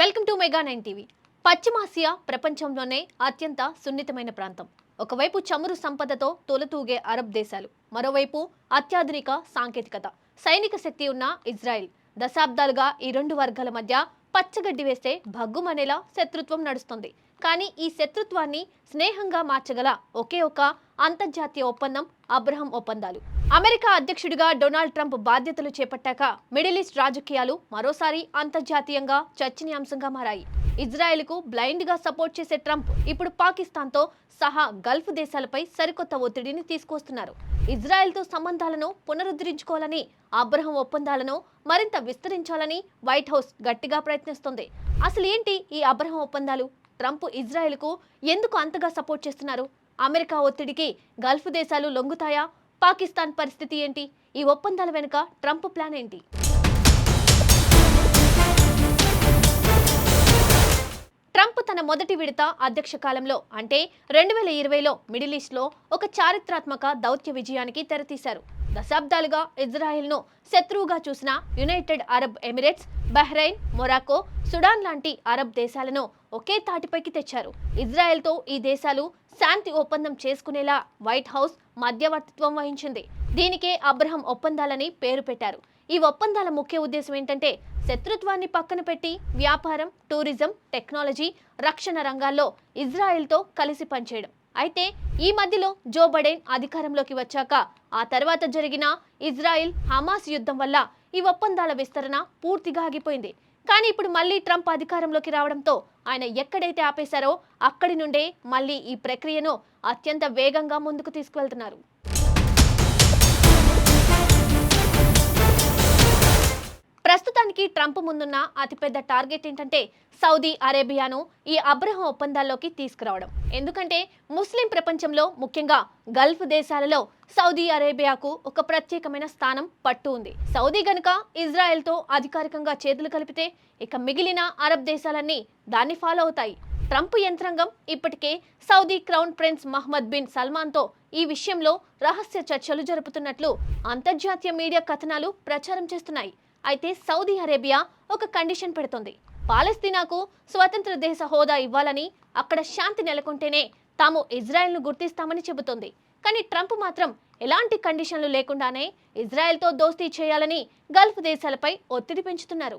Welcome to mega 9 TV. పశ్చిమాసియా ప్రపంచంలోనే అత్యంత సున్నితమైన ప్రాంతం. ఒకవైపు చమురు సంపదతో తొలతూగే అరబ్ దేశాలు, మరోవైపు అత్యాధునిక సాంకేతికత, సైనిక శక్తి ఉన్న ఇజ్రాయెల్. దశాబ్దాలుగా ఈ రెండు వర్గాల మధ్య పచ్చగడ్డి వేస్తే భగ్గుమనేలా శత్రుత్వం నడుస్తుంది. కానీ ఈ శత్రుత్వాన్ని స్నేహంగా మార్చగల ఒకే ఒక అంతర్జాతీయ ఒప్పందం అబ్రహం ఒప్పందాలు. అమెరికా అధ్యక్షుడిగా డొనాల్డ్ ట్రంప్ బాధ్యతలు చేపట్టాక మిడిల్ ఈస్ట్ రాజకీయాలు మరోసారి అంతర్జాతీయంగా చర్చనీయాంశంగా మారాయి. ఇజ్రాయెల్కు బ్లైండ్ గా సపోర్ట్ చేసే ట్రంప్ ఇప్పుడు పాకిస్తాన్తో సహా గల్ఫ్ దేశాలపై సరికొత్త ఒత్తిడిని తీసుకొస్తున్నారు. ఇజ్రాయెల్తో సంబంధాలను పునరుద్ధరించుకోవాలని, అబ్రహం ఒప్పందాలను మరింత విస్తరించాలని వైట్ హౌస్ గట్టిగా ప్రయత్నిస్తుంది. అసలు ఏంటి ఈ అబ్రహం ఒప్పందాలు? ట్రంప్ ఇజ్రాయెల్కు ఎందుకు అంతగా సపోర్ట్ చేస్తున్నారు? అమెరికా ఒత్తిడికి గల్ఫ్ దేశాలు లొంగుతాయా? పాకిస్తాన్ పరిస్థితి ఏంటి? ఈ ఒప్పందాల వెనుక ట్రంప్ ప్లాన్ ఏంటి? ట్రంప్ తన మొదటి విడత అధ్యక్ష కాలంలో అంటే 2020లో మిడిల్ ఈస్ట్లో ఒక చారిత్రాత్మక దౌత్య విజయానికి తెరతీశారు. దశాబ్దాలుగా ఇజ్రాయెల్ను శత్రువుగా చూసిన United Arab Emirates, Bahrain, Morocco, Sudan లాంటి అరబ్ దేశాలను ఒకే తాటిపైకి తెచ్చారు. ఇజ్రాయెల్తో ఈ దేశాలు శాంతి ఒప్పందం చేసుకునేలా వైట్ హౌస్ మధ్యవర్తిత్వం వహించింది. దీనికే అబ్రహం ఒప్పందాలని పేరు పెట్టారు. ఈ ఒప్పందాల ముఖ్య ఉద్దేశం ఏంటంటే శత్రుత్వాన్ని పక్కన పెట్టి వ్యాపారం, టూరిజం, టెక్నాలజీ, రక్షణ రంగాల్లో ఇజ్రాయెల్తో కలిసి పనిచేయడం. అయితే ఈ మధ్యలో జో బైడెన్ అధికారంలోకి వచ్చాక ఆ తర్వాత జరిగిన ఇజ్రాయెల్ హమాస్ యుద్ధం వల్ల ఈ ఒప్పందాల విస్తరణ పూర్తిగా ఆగిపోయింది. కానీ ఇప్పుడు మళ్ళీ ట్రంప్ అధికారంలోకి రావడంతో ఆయన ఎక్కడైతే ఆపేశారో అక్కడి నుండే మళ్ళీ ఈ ప్రక్రియను అత్యంత వేగంగా ముందుకు తీసుకువెళ్తున్నారు. ప్రస్తుతానికి ట్రంప్ ముందున్న అతిపెద్ద టార్గెట్ ఏంటంటే సౌదీ అరేబియాను ఈ అబ్రహం ఒప్పందాల్లోకి తీసుకురావడం. ఎందుకంటే ముస్లిం ప్రపంచంలో, ముఖ్యంగా గల్ఫ్ దేశాలలో సౌదీ అరేబియాకు ఒక ప్రత్యేకమైన స్థానం పట్టు ఉంది. సౌదీ గనుక ఇజ్రాయెల్తో అధికారికంగా చేతులు కలిపితే ఇక మిగిలిన అరబ్ దేశాలన్నీ దాన్ని ఫాలో అవుతాయి. ట్రంప్ యంత్రాంగం ఇప్పటికే Saudi crown prince Mohammed bin సల్మాన్తో ఈ విషయంలో రహస్య చర్చలు జరుపుతున్నట్లు అంతర్జాతీయ మీడియా కథనాలు ప్రచారం చేస్తున్నాయి. అయితే సౌదీ అరేబియా ఒక కండిషన్ పెడుతుంది. పాలస్తీనాకు స్వతంత్ర దేశ హోదా ఇవ్వాలని, అక్కడ శాంతి నెలకొంటేనే తాము ఇజ్రాయెల్ను గుర్తిస్తామని చెబుతోంది. కానీ ట్రంప్ మాత్రం ఎలాంటి కండిషన్లు లేకుండానే ఇజ్రాయెల్తో దోస్తీ చేయాలని గల్ఫ్ దేశాలపై ఒత్తిడి పెంచుతున్నారు.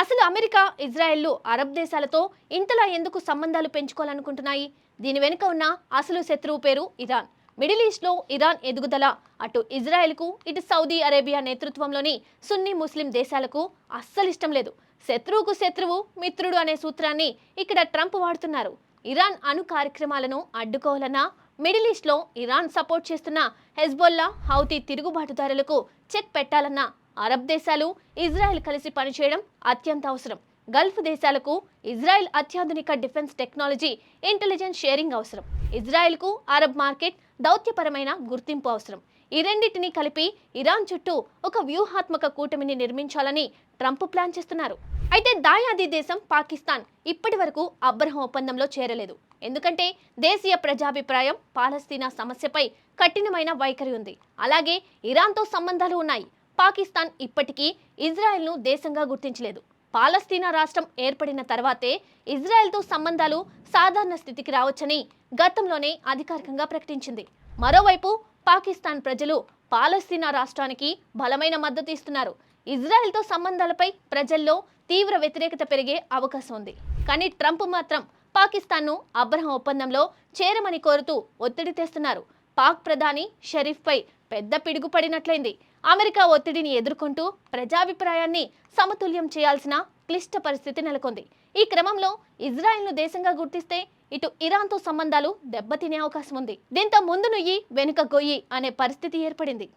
అసలు అమెరికా, ఇజ్రాయెల్లు అరబ్ దేశాలతో ఇంతలా ఎందుకు సంబంధాలు పెంచుకోవాలనుకుంటున్నాయి? దీని వెనుక ఉన్న అసలు శత్రువు పేరు ఇరాన్. మిడిల్ ఈస్ట్లో ఇరాన్ ఎదుగుదల అటు ఇజ్రాయెల్కు, ఇటు సౌదీ అరేబియా నేతృత్వంలోని సున్నీ ముస్లిం దేశాలకు అస్సలు ఇష్టం లేదు. శత్రువుకు శత్రువు మిత్రుడు అనే సూత్రాన్ని ఇక్కడ ట్రంప్ వాడుతున్నారు. ఇరాన్ అణు కార్యక్రమాలను అడ్డుకోవాలన్నా, మిడిల్ ఈస్ట్లో ఇరాన్ సపోర్ట్ చేస్తున్న హెజ్బొల్లా, హౌతీ తిరుగుబాటుదారులకు చెక్ పెట్టాలన్నా అరబ్ దేశాలు, ఇజ్రాయెల్ కలిసి పనిచేయడం అత్యంత అవసరం. గల్ఫ్ దేశాలకు ఇజ్రాయెల్ అత్యాధునిక డిఫెన్స్ టెక్నాలజీ, ఇంటెలిజెన్స్ షేరింగ్ అవసరం. ఇజ్రాయెల్కు అరబ్ మార్కెట్, దౌత్యపరమైన గుర్తింపు అవసరం. ఈ రెండింటిని కలిపి ఇరాన్ చుట్టూ ఒక వ్యూహాత్మక కూటమిని నిర్మించాలని ట్రంప్ ప్లాన్ చేస్తున్నారు. అయితే దాయాది దేశం పాకిస్తాన్ ఇప్పటి వరకు అబ్రహం ఒప్పందంలో చేరలేదు. ఎందుకంటే దేశీయ ప్రజాభిప్రాయం పాలస్తీనా సమస్యపై కఠినమైన వైఖరి ఉంది. అలాగే ఇరాన్తో సంబంధాలు ఉన్నాయి. పాకిస్తాన్ ఇప్పటికీ ఇజ్రాయెల్ను దేశంగా గుర్తించలేదు. పాలస్తీనా రాష్ట్రం ఏర్పడిన తర్వాతే ఇజ్రాయెల్తో సంబంధాలు సాధారణ స్థితికి రావచ్చని గతంలోనే అధికారికంగా ప్రకటించింది. మరోవైపు పాకిస్తాన్ ప్రజలు పాలస్తీనా రాష్ట్రానికి బలమైన మద్దతు ఇస్తున్నారు. ఇజ్రాయెల్తో సంబంధాలపై ప్రజల్లో తీవ్ర వ్యతిరేకత పెరిగే అవకాశం ఉంది. కానీ ట్రంప్ మాత్రం పాకిస్తాన్ను అబ్రహం ఒప్పందంలో చేరమని కోరుతూ ఒత్తిడి తెస్తున్నారు. పాక్ ప్రధాని షరీఫ్పై పెద్ద పిడుగు పడినట్లయింది. అమెరికా ఒత్తిడిని ఎదుర్కొంటూ ప్రజాభిప్రాయాన్ని సమతుల్యం చేయాల్సిన క్లిష్ట పరిస్థితి నెలకొంది. ఈ క్రమంలో ఇజ్రాయెల్ను దేశంగా గుర్తిస్తే ఇటు ఇరాన్తో సంబంధాలు దెబ్బతినే అవకాశం ఉంది. దీంతో ముందు నుయ్యి వెనుక గొయ్యి అనే పరిస్థితి ఏర్పడింది.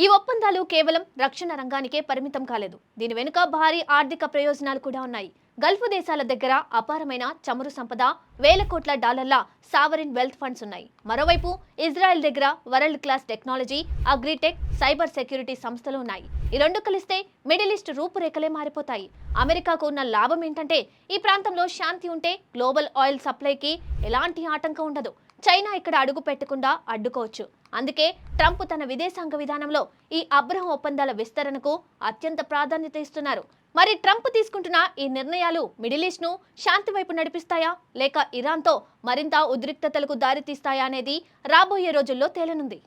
ఈ ఒప్పందాలు కేవలం రక్షణ రంగానికే పరిమితం కాలేదు. దీని వెనుక భారీ ఆర్థిక ప్రయోజనాలు కూడా ఉన్నాయి. గల్ఫ్ దేశాల దగ్గర అపారమైన చమురు సంపద, వేల కోట్ల డాలర్ల సావరిన్ వెల్త్ ఫండ్స్ ఉన్నాయి. మరోవైపు ఇజ్రాయెల్ దగ్గర world class technology, agritech, cyber security సంస్థలు ఉన్నాయి. ఈ రెండు కలిస్తే మిడిల్ ఈస్ట్ రూపురేఖలే మారిపోతాయి. అమెరికాకు ఉన్న లాభం ఏంటంటే ఈ ప్రాంతంలో శాంతి ఉంటే గ్లోబల్ ఆయిల్ సప్లైకి ఎలాంటి ఆటంకం ఉండదు. చైనా ఇక్కడ అడుగు పెట్టకుండా అడ్డుకోవచ్చు. అందుకే ట్రంప్ తన విదేశాంగ విధానంలో ఈ అబ్రహం ఒప్పందాల విస్తరణకు అత్యంత ప్రాధాన్యత ఇస్తున్నారు. మరి ట్రంప్ తీసుకుంటున్న ఈ నిర్ణయాలు మిడిల్ ఈస్ట్ ను శాంతి వైపు నడిపిస్తాయా, లేక ఇరాన్తో మరింత ఉద్రిక్తతలకు దారితీస్తాయా అనేది రాబోయే రోజుల్లో తేలనుంది.